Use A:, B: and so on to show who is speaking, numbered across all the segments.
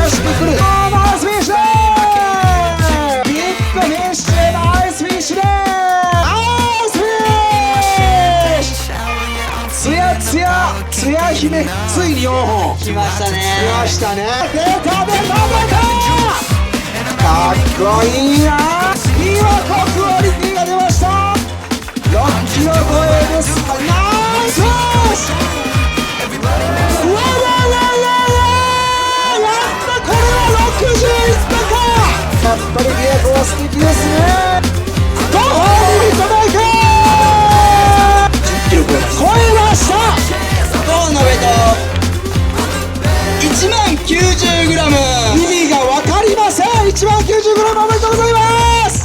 A: 出してくる。ナイスフィッシュビッグフィッシュ、ナイスフィッシュナイスフィッシュ。つやつやつや姫、ついに4本
B: 来ましたね。
A: 来ましたね。出たかっこいいな。今クオリティが出ました。6キロ超えです。ナイスフィッシュ。うわわわわわ、やった。これは60いったか。やっぱりビアコは素敵ですね。5本リミットメイク10キロ超えました。
B: 5のウェイト190g。
A: 意味が分かりません。190g おめでとうございます。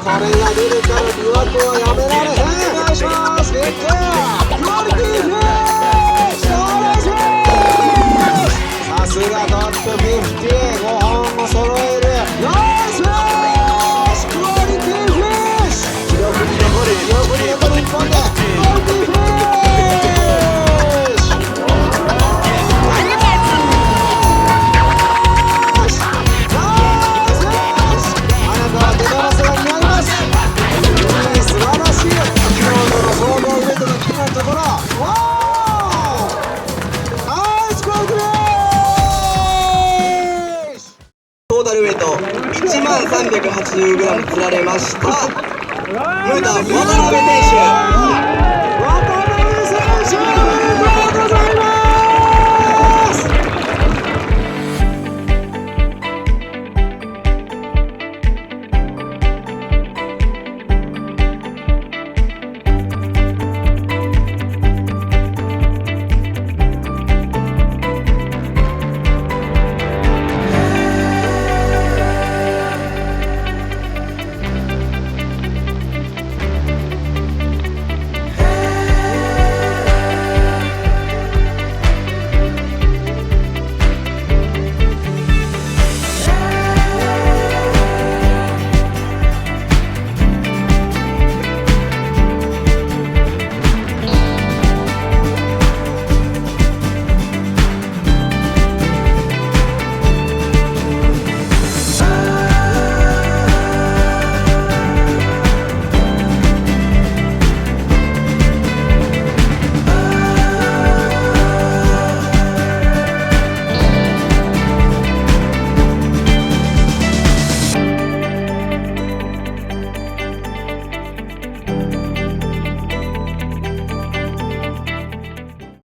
A: これが出るから琵琶湖はやめられへん。お願いします。クオリティフィッシュ。さすがトップ50、5本も揃える。ナイスフィッシュ。クオリティフィッシュ。記録に残る1本でクオリティフィッシュ。
B: トータルウェイト10380g 釣られました。MUTA渡辺選手。